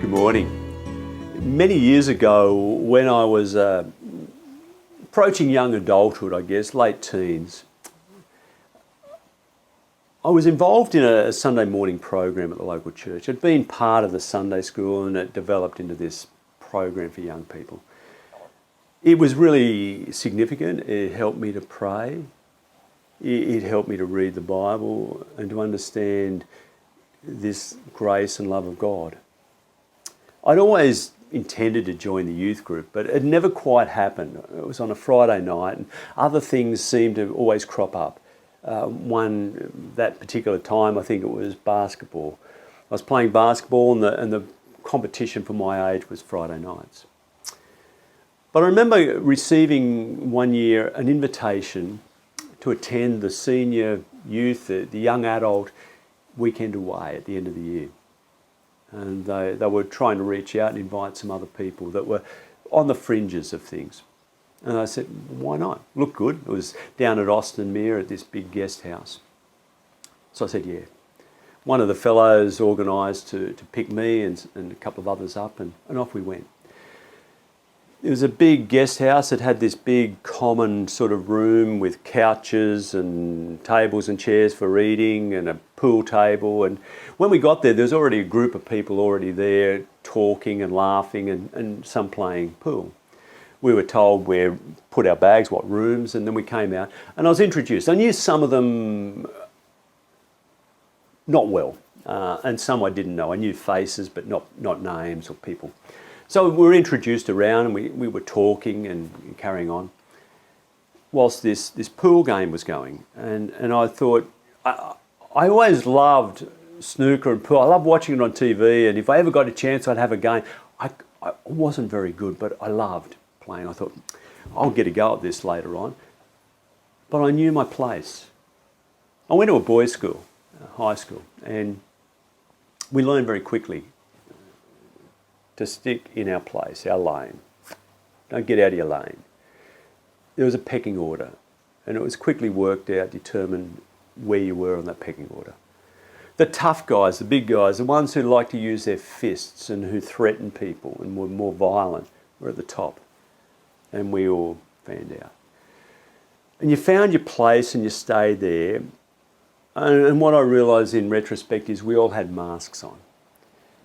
Good morning. Many years ago, when I was approaching young adulthood, I guess, late teens, I was involved in a Sunday morning program at the local church. I'd been part of the Sunday school and it developed into this program for young people. It was really significant. It helped me to pray. It helped me to read the Bible and to understand this grace and love of God. I'd always intended to join the youth group, but it never quite happened. It was on a Friday night and other things seemed to always crop up. That particular time, I think it was basketball. I was playing basketball and the competition for my age was Friday nights. But I remember receiving one year an invitation to attend the senior youth, the young adult weekend away at the end of the year. And they were trying to reach out and invite some other people that were on the fringes of things. And I said, why not? Looked good. It was down at Austin Mere at this big guest house. So I said, yeah. One of the fellows organised to pick me and a couple of others up and off we went. It was a big guest house. It had this big common sort of room with couches and tables and chairs for eating and a pool table. And when we got there was already a group of people already there talking and laughing and some playing pool. We were told where put our bags, what rooms, and then we came out and I was introduced. I knew some of them not well and some I didn't know. I knew faces but not names or people. So we were introduced around and we were talking and carrying on whilst this pool game was going. And I thought, I always loved snooker and pool. I loved watching it on TV, and if I ever got a chance I'd have a game. I wasn't very good, but I loved playing. I thought, I'll get a go at this later on. But I knew my place. I went to a boys' school, high school, and we learned very quickly to stick in our place, our lane. Don't get out of your lane. There was a pecking order, and it was quickly worked out, determined where you were on that pecking order. The tough guys, the big guys, the ones who like to use their fists and who threaten people and were more violent, were at the top. And we all fanned out. And you found your place and you stayed there. And what I realised in retrospect is we all had masks on.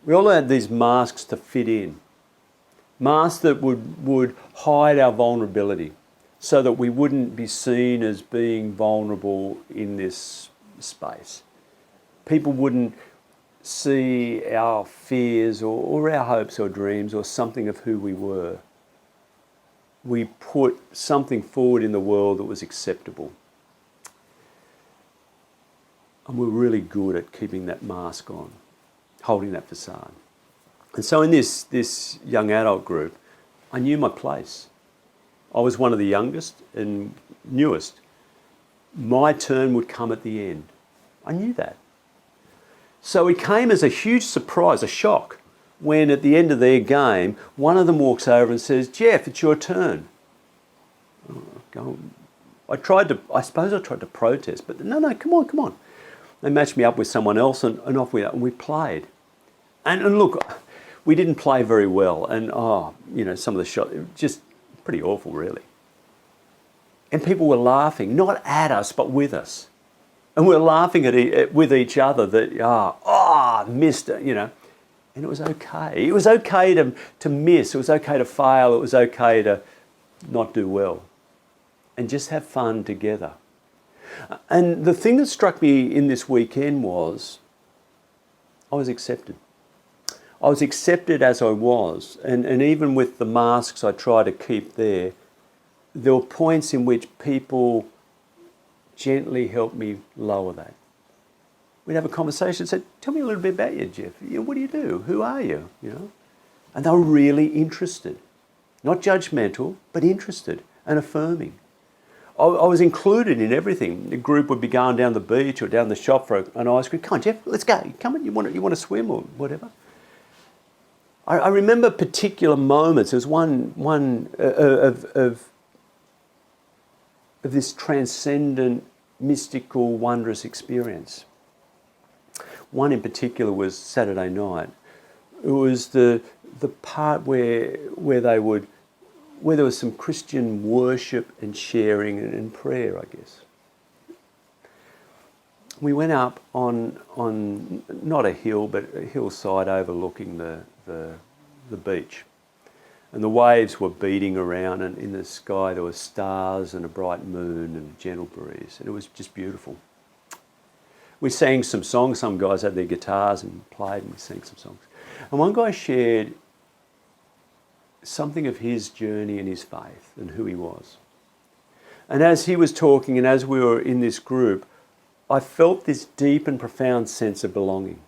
We all had these masks to fit in. Masks that would hide our vulnerability so that we wouldn't be seen as being vulnerable in this space. People wouldn't see our fears or our hopes or dreams or something of who we were. We put something forward in the world that was acceptable. And we're really good at keeping that mask on, holding that facade. And so in this young adult group, I knew my place. I was one of the youngest and newest. My turn would come at the end. I knew that. So it came as a huge surprise, a shock, when at the end of their game, one of them walks over and says, Jeff, it's your turn. I suppose I tried to protest, but no, come on. They matched me up with someone else and off we went, and we played. And look, we didn't play very well. And some of the shots, just pretty awful really. And people were laughing, not at us, but with us. And we were laughing with each other that, missed it, And it was okay. It was okay to miss. It was okay to fail. It was okay to not do well. And just have fun together. And the thing that struck me in this weekend was I was accepted. I was accepted as I was. And even with the masks I try to keep there were points in which people gently helped me lower that. We'd have a conversation and say, tell me a little bit about you, Jeff. What do you do? Who are you? And they were really interested. Not judgmental, but interested and affirming. I was included in everything. The group would be going down the beach or down the shop for an ice cream. Come on, Jeff, let's go. Come on, you want to swim or whatever? I remember particular moments. There was one of this transcendent, mystical, wondrous experience. One in particular was Saturday night. It was the part where there was some Christian worship and sharing and prayer, I guess. We went up on not a hill, but a hillside overlooking the beach. And the waves were beating around, and in the sky there were stars and a bright moon and a gentle breeze. And it was just beautiful. We sang some songs. Some guys had their guitars and played, and we sang some songs. And one guy shared something of his journey and his faith and who he was. And as he was talking, and as we were in this group, I felt this deep and profound sense of belonging.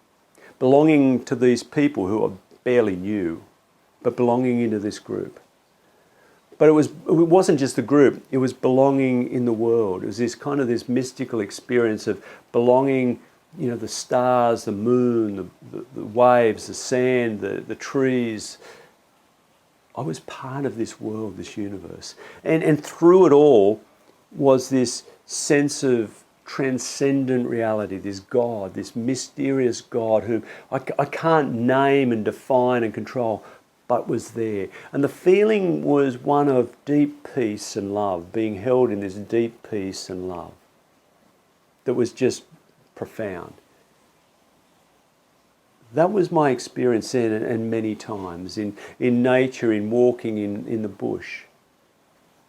Belonging to these people who I barely knew, but belonging into this group. But it wasn't just the group, it was belonging in the world. It was this kind of this mystical experience of belonging, you know, the stars, the moon, the waves, the sand, the trees. I was part of this world, this universe. And through it all was this sense of transcendent reality, this God, this mysterious God whom I can't name and define and control, but was there. And the feeling was one of deep peace and love, being held in this deep peace and love that was just profound. That was my experience then, and many times in nature, in walking in the bush,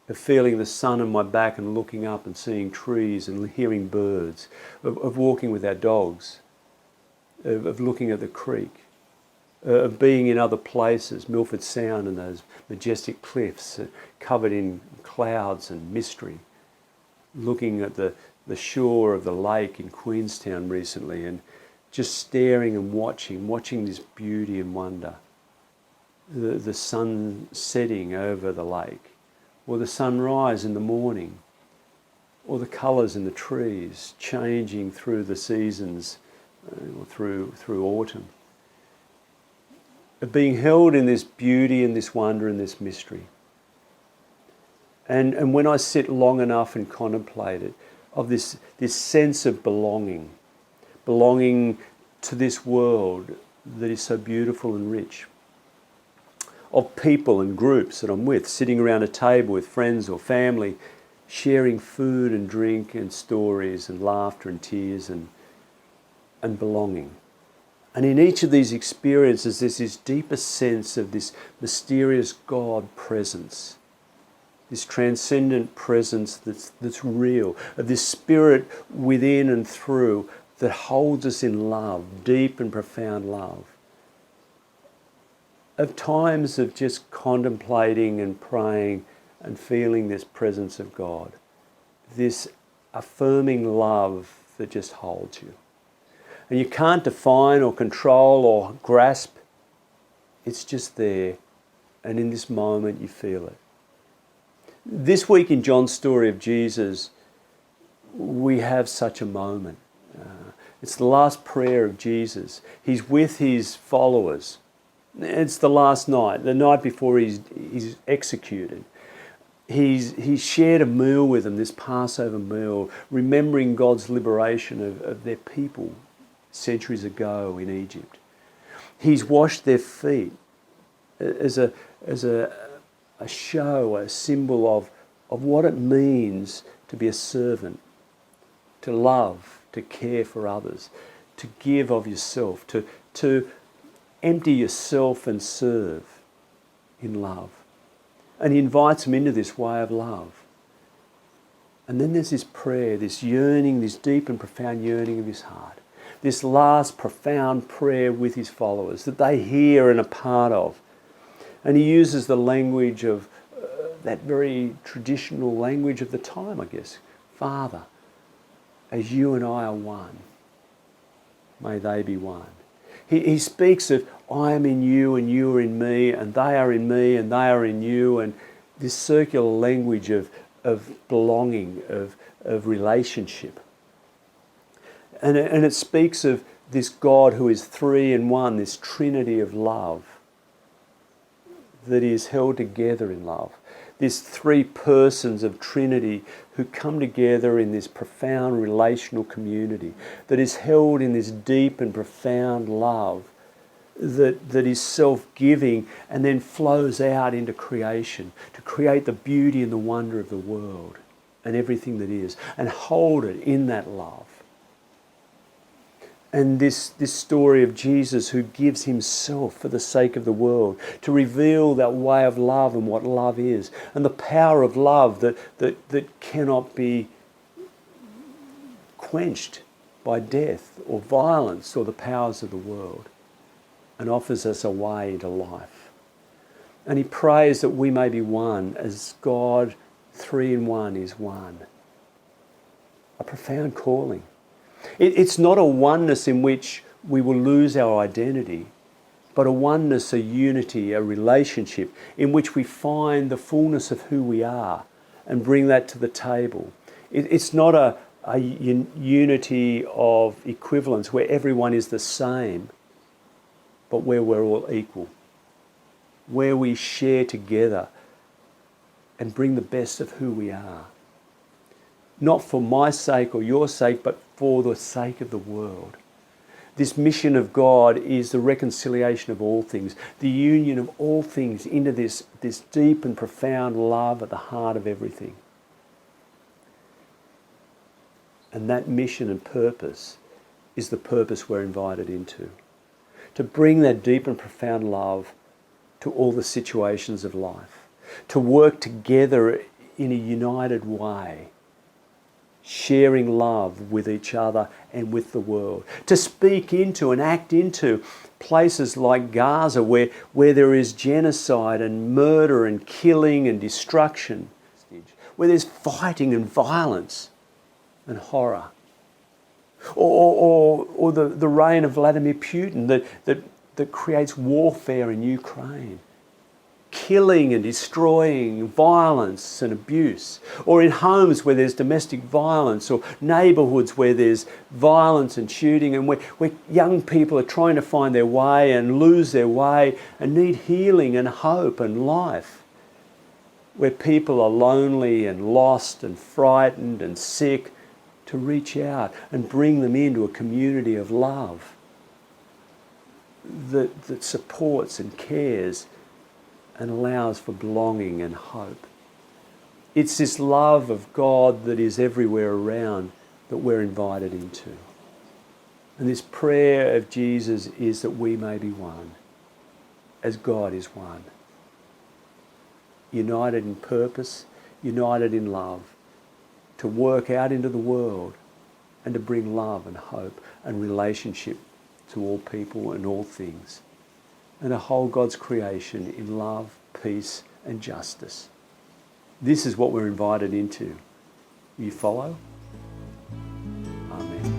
of feeling the sun on my back and looking up and seeing trees and hearing birds, of walking with our dogs, of looking at the creek, of being in other places, Milford Sound and those majestic cliffs covered in clouds and mystery, looking at the shore of the lake in Queenstown recently and just staring and watching this beauty and wonder, the sun setting over the lake, or the sunrise in the morning, or the colours in the trees changing through the seasons, or through autumn. Of being held in this beauty and this wonder and this mystery. And when I sit long enough and contemplate it, of this sense of belonging to this world that is so beautiful and rich. Of people and groups that I'm with, sitting around a table with friends or family, sharing food and drink and stories and laughter and tears and belonging. And in each of these experiences, there's this deeper sense of this mysterious God presence, this transcendent presence that's real, of this spirit within and through that holds us in love, deep and profound love. Of times of just contemplating and praying and feeling this presence of God, this affirming love that just holds you. And you can't define or control or grasp. It's just there. And in this moment you feel it. This week in John's story of Jesus, we have such a moment. It's the last prayer of Jesus. He's with his followers. It's the last night, the night before he's executed. He's shared a meal with them, this Passover meal, remembering God's liberation of their people centuries ago in Egypt. He's washed their feet as a show, a symbol of what it means to be a servant, to love, to care for others, to give of yourself, to empty yourself and serve in love. And he invites them into this way of love. And then there's this prayer, this yearning, this deep and profound yearning of his heart. This last profound prayer with his followers that they hear and are part of. And he uses the language of that very traditional language of the time, I guess. Father, as you and I are one, may they be one. He speaks of, I am in you and you are in me, and they are in me and they are in you, and this circular language of belonging, of relationship. And it speaks of this God who is three in one, this trinity of love that is held together in love. These three persons of Trinity who come together in this profound relational community that is held in this deep and profound love that is self-giving and then flows out into creation to create the beauty and the wonder of the world and everything that is, and hold it in that love. And this story of Jesus who gives himself for the sake of the world to reveal that way of love and what love is, and the power of love that cannot be quenched by death or violence or the powers of the world, and offers us a way into life. And he prays that we may be one as God, 3 in 1, is one. A profound calling. It's not a oneness in which we will lose our identity, but a oneness, a unity, a relationship in which we find the fullness of who we are and bring that to the table. It's not a unity of equivalence where everyone is the same, but where we're all equal, where we share together and bring the best of who we are. Not for my sake or your sake, but for the sake of the world. This mission of God is the reconciliation of all things, the union of all things into this deep and profound love at the heart of everything. And that mission and purpose is the purpose we're invited into. To bring that deep and profound love to all the situations of life. To work together in a united way, sharing love with each other and with the world. To speak into and act into places like Gaza where there is genocide and murder and killing and destruction, where there's fighting and violence and horror. Or the reign of Vladimir Putin that creates warfare in Ukraine. Killing and destroying, violence and abuse. Or in homes where there's domestic violence, or neighbourhoods where there's violence and shooting, and where young people are trying to find their way and lose their way and need healing and hope and life. Where people are lonely and lost and frightened and sick, to reach out and bring them into a community of love that supports and cares and allows for belonging and hope. It's this love of God that is everywhere around that we're invited into. And this prayer of Jesus is that we may be one, as God is one. United in purpose, united in love, to work out into the world and to bring love and hope and relationship to all people and all things, and to hold God's creation in love, peace and justice. This is what we're invited into. You follow? Amen.